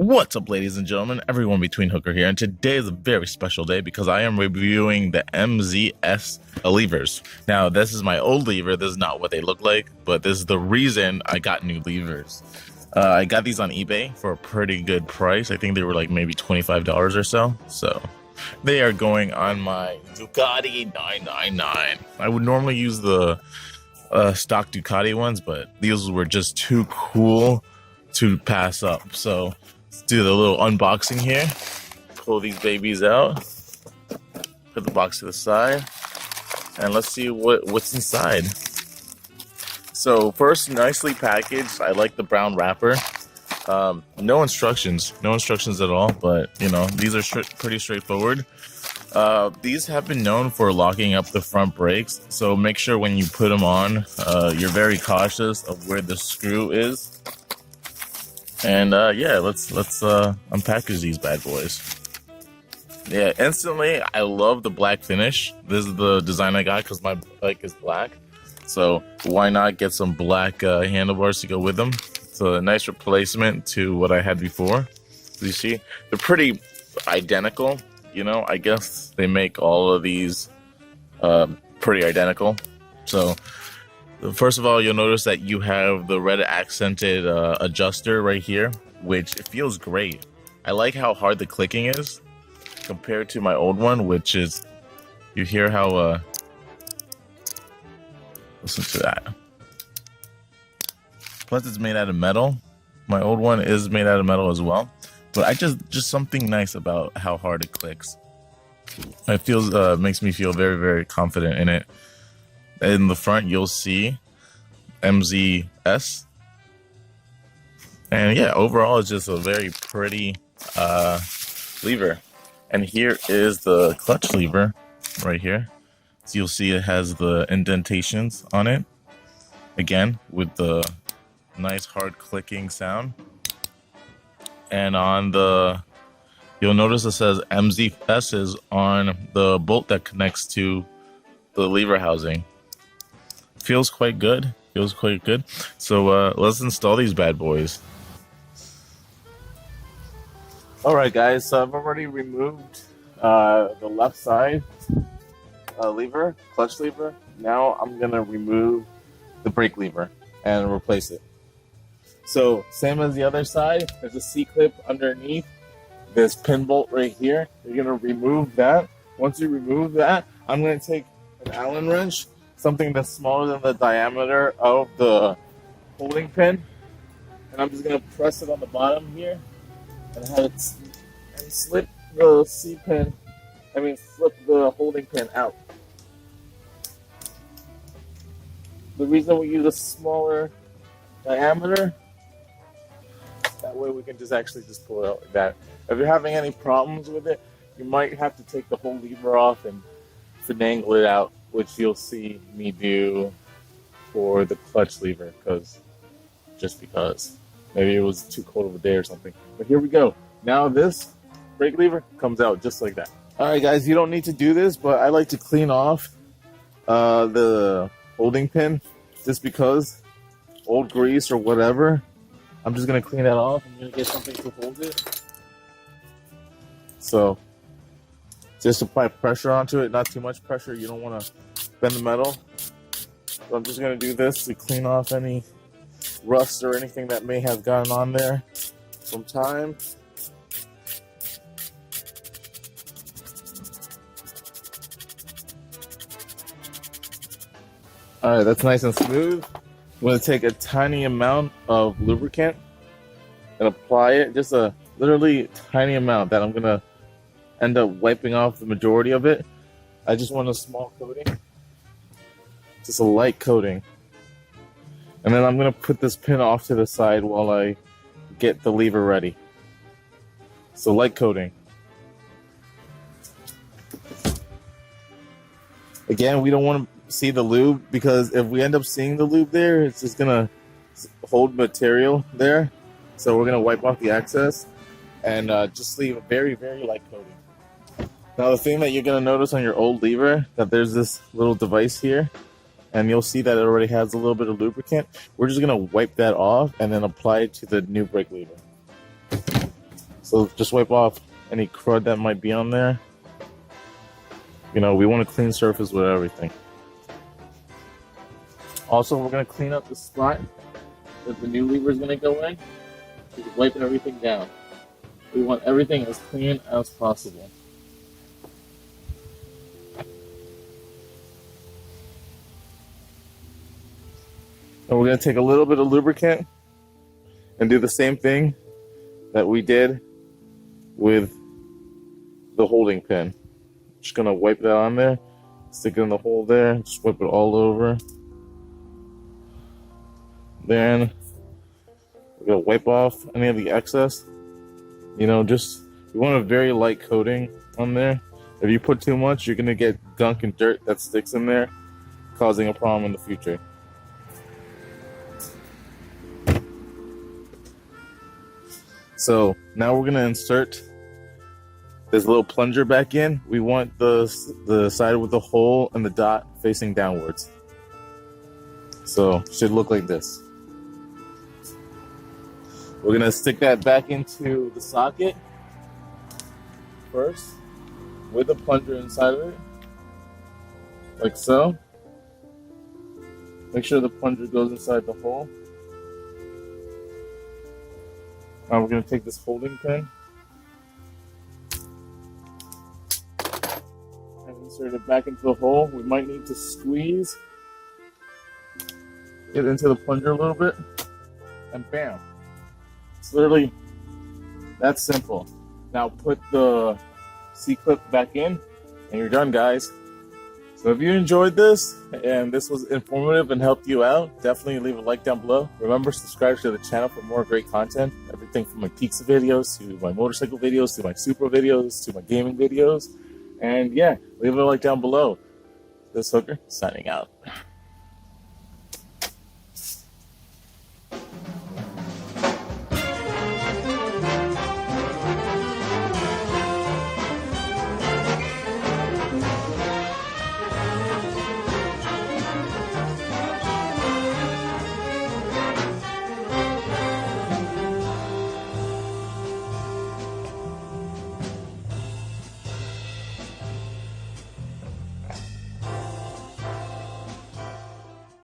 What's up, ladies and gentlemen, everyone between Hooker here, and today is a very special day because I am reviewing the MZS levers. Now, this is my old lever. This is not what they look like, but this is the reason I got new levers. I got these on eBay for a pretty good price. I think they were like maybe $25 or so. So they are going on my Ducati 999. I would normally use the stock Ducati ones, but these were just too cool to pass up. So let's do the little unboxing here. Pull these babies out, put the box to the side, and let's see what's inside. So first, nicely packaged. I like the brown wrapper. No instructions at all, but you know, these are pretty straightforward. These have been known for locking up the front brakes, so make sure when you put them on, you're very cautious of where the screw is. And yeah, let's unpackage these bad boys. Yeah, instantly, I love the black finish. This is the design I got because my bike is black. So why not get some black handlebars to go with them? It's a nice replacement to what I had before. You see, they're pretty identical. You know, I guess they make all of these pretty identical. So first of all, you'll notice that you have the red accented adjuster right here, which it feels great. I like how hard the clicking is compared to my old one, which is, you hear how, listen to that. Plus it's made out of metal. My old one is made out of metal as well, but I just something nice about how hard it clicks. It feels, makes me feel very, very confident in it. In the front, you'll see MZS. And yeah, overall, it's just a very pretty lever. And here is the clutch lever right here. So you'll see it has the indentations on it. Again, with the nice hard clicking sound. And on the, you'll notice it says MZS is on the bolt that connects to the lever housing. Feels quite good. So let's install these bad boys. All right, guys. So I've already removed the left side lever, clutch lever. Now I'm gonna remove the brake lever and replace it. So same as the other side. There's a C-clip underneath this pin bolt right here. You're gonna remove that. Once you remove that, I'm gonna take an Allen wrench, something that's smaller than the diameter of the holding pin, and I'm just gonna press it on the bottom here and have it and slip the slip the holding pin out. The reason we use a smaller diameter, that way we can just pull it out like that. If you're having any problems with it, you might have to take the whole lever off and finagle it out, which you'll see me do for the clutch lever, because maybe it was too cold of a day or something. But here we go. Now this brake lever comes out just like that. All right, guys, you don't need to do this, but I like to clean off the holding pin just because old grease or whatever. I'm just gonna clean that off. I'm gonna get something to hold it. So just apply pressure onto it, not too much pressure. You don't want to bend the metal. So I'm just going to do this to clean off any rust or anything that may have gotten on there from time. All right, that's nice and smooth. I'm going to take a tiny amount of lubricant and apply it, just a literally tiny amount that I'm going to end up wiping off the majority of it. I just want a small coating, just a light coating, and then I'm gonna put this pin off to the side while I get the lever ready. So light coating. Again, we don't want to see the lube, because if we end up seeing the lube there, it's just gonna hold material there. So we're gonna wipe off the excess and just leave a very, very light coating. Now the thing that you're going to notice on your old lever, that there's this little device here, and you'll see that it already has a little bit of lubricant. We're just going to wipe that off and then apply it to the new brake lever. So just wipe off any crud that might be on there. You know, we want a clean surface with everything. Also, we're going to clean up the spot that the new lever is going to go in. Just wipe everything down. We want everything as clean as possible. And we're going to take a little bit of lubricant and do the same thing that we did with the holding pin. Just going to wipe that on there, stick it in the hole there, just wipe it all over. Then we're going to wipe off any of the excess. You know, just, you want a very light coating on there. If you put too much, you're going to get gunk and dirt that sticks in there, causing a problem in the future. So now we're going to insert this little plunger back in. We want the side with the hole and the dot facing downwards. So it should look like this. We're going to stick that back into the socket first with the plunger inside of it, like so. Make sure the plunger goes inside the hole. Now we're going to take this holding pin and insert it back into the hole. We might need to squeeze it into the plunger a little bit, and bam. It's literally that simple. Now put the C-clip back in and you're done, guys. So if you enjoyed this and this was informative and helped you out, definitely leave a like down below. Remember, subscribe to the channel for more great content. Everything from my pizza videos to my motorcycle videos to my Supra videos to my gaming videos. And yeah, leave a like down below. This Hooker signing out.